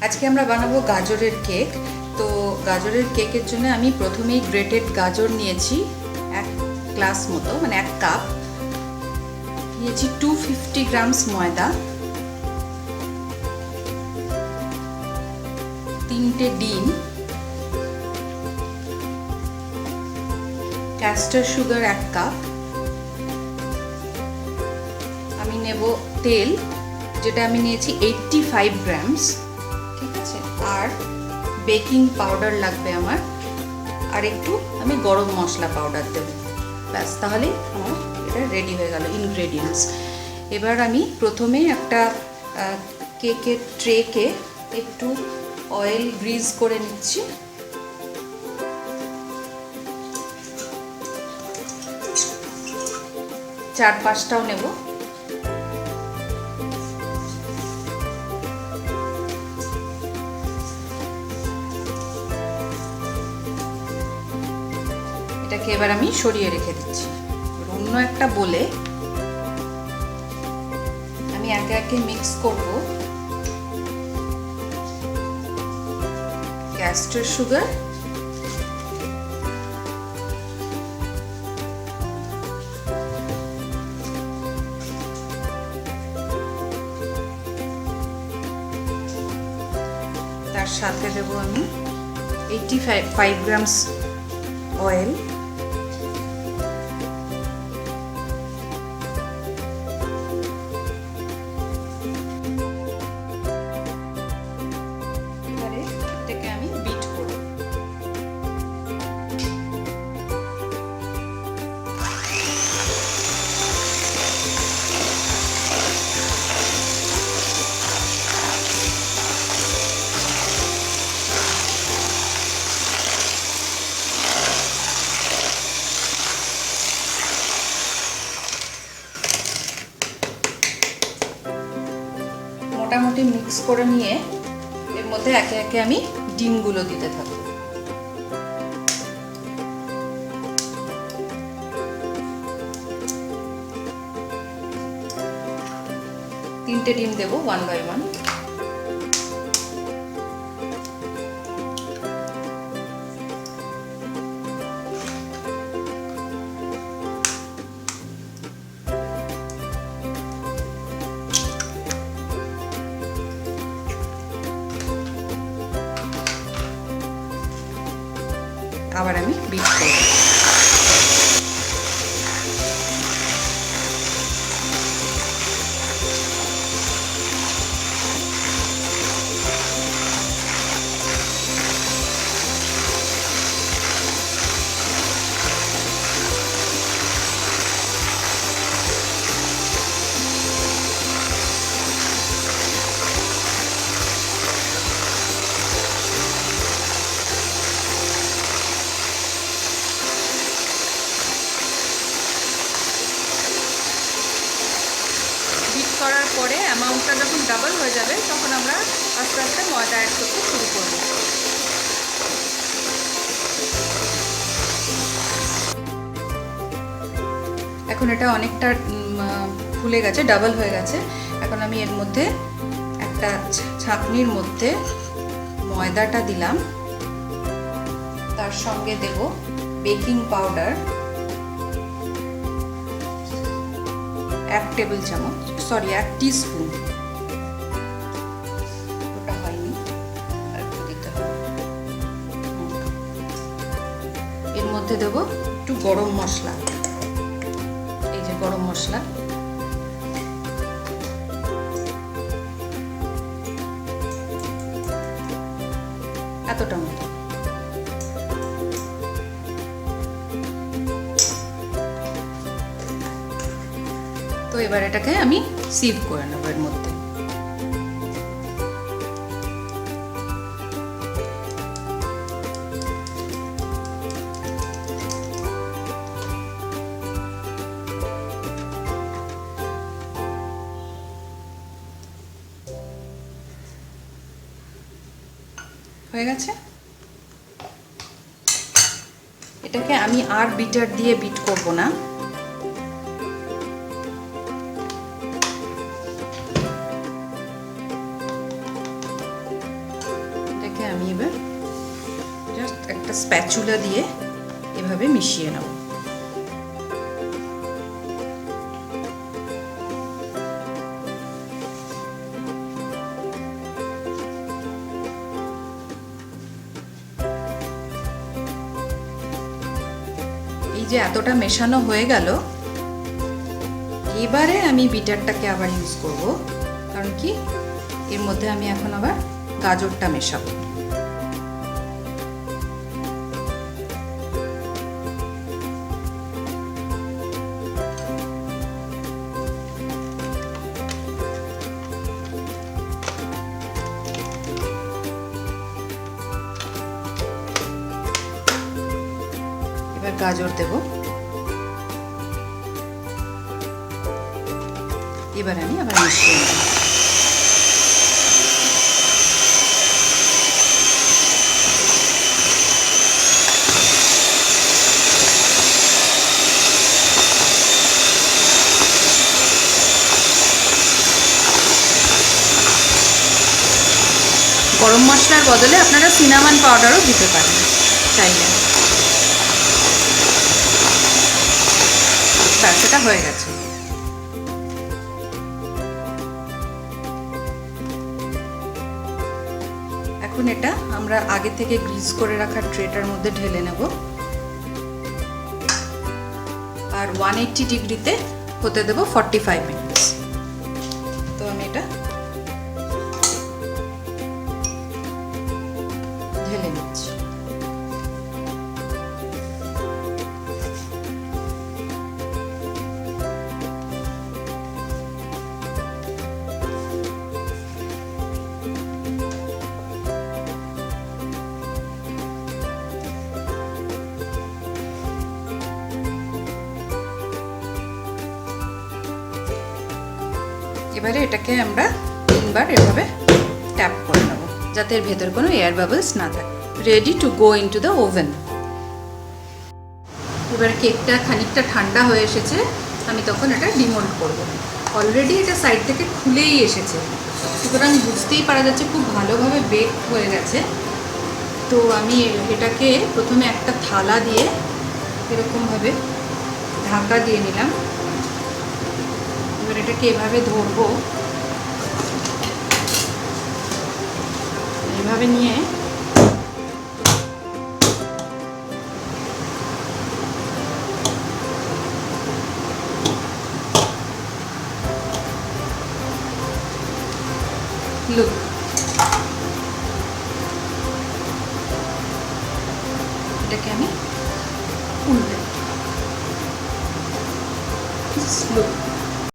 আজকে আমরা বানাবো গাজরের কেক। তো গাজরের কেকের জন্য আমি প্রথমেই গ্রেটেড গাজর নিয়েছি 1 গ্লাস মতো, মানে 1 কাপ নিয়েছি। 250 গ্রামস ময়দা, 3টে ডিম, ক্যাস্টার সুগার 1 কাপ, আমি নেব তেল যেটা আমি নিয়েছি 85 গ্রামস, ঠিক আছে। আর বেকিং পাউডার লাগবে আমার, আর একটু আমি গরম মশলা পাউডার দেব। ব্যাস, তাহলে আমার এটা রেডি হয়ে গেল ইনগ্রেডিয়েন্টস। এবার আমি প্রথমে একটা কেকের ট্রেকে একটু অয়েল গ্রিজ করে নিচ্ছি। চার পাঁচটাও নেব। এটাকে এবার আমি সরিয়ে রেখে দিচ্ছি। অন্য একটা বলে আমি একে একে মিক্স করব ক্যাস্টার সুগার, তার সাথে দেব আমি 85 গ্রামস অয়েল, এটাকে আমি বিট করব। মোটামুটি মিক্স করে নিয়ে এর মধ্যে একে একে আমি ডিমগুলো দিতে থাকবো। তিনটে ডিম দেবো 1 বাই 1। আবার আমি বিট করব। করার পরে অ্যামাউন্টটা যখন ডাবল হয়ে যাবে তখন আমরা আস্তে আস্তে ময়দা অ্যাড করতে শুরু করব। এখন এটা অনেকটা ফুলে গেছে, ডাবল হয়ে গেছে। এখন আমি এর মধ্যে একটা ছাঁকনির মধ্যে ময়দাটা দিলাম, তার সঙ্গে দেব বেকিং পাউডার 1 টেবিল চামচ, সরি 1 টিস্পুন, ওটা হয়নি, আর একটু দিতে হবে। এর মধ্যে দেব একটু গরম মশলা, এই যে গরম মশলা, এতটা মতো। তো এবার এটাকে আমি সিভ করে নেব এর মধ্যে। হয়ে গেছে। এটাকে আমি আর বিটার দিয়ে বিট করব না, জাস্ট একটা স্প্যাচুলা দিয়ে এভাবে মিশিয়ে নেব। এই যে এতটা মেশানো হয়ে গেল, এবারে আমি বিটারটাকে আবার ইউজ করব, কারণ কি এর মধ্যে আমি এখন আবার গাজরটা মেশাবো। এবার গাজর দেব। এবার আমি আবার মিশিয়ে নেব। গরম মশলার বদলে আপনারা সিনামন পাউডারও দিতে পারেন চাইলে। ব্যাস, এটা হয়ে গেছে। এখন এটা আমরা আগে থেকে গ্রিজ করে রাখা ট্রেটার মধ্যে ঢেলে নেব, আর 180 ডিগ্রিতে হতে দেব 45 মিনিটস। তো আমি এটা ঢেলে নিচ্ছি। এবারে এটাকে আমরা 3 বার এভাবে ট্যাপ করে নেব, যাতে এর ভেতর কোনো এয়ার বাবলস না থাকে। Ready to go into the oven. এবার কেকটা খানিকটা ঠান্ডা হয়ে এসেছে, আমি তখন এটা ডিমোল্ড করব। অলরেডি এটা সাইড থেকে খুলেই এসেছে, সুতরাং বুঝতেই পারা যাচ্ছে খুব ভালোভাবে বেক হয়ে গেছে। তো আমি এটাকে প্রথমে একটা থালা দিয়ে এরকমভাবে ঢাকা দিয়ে নিলাম। এবার এটাকে এভাবে ধরবো, এভাবে নিয়ে লুক, এটাকে আমি উল্টে লুক।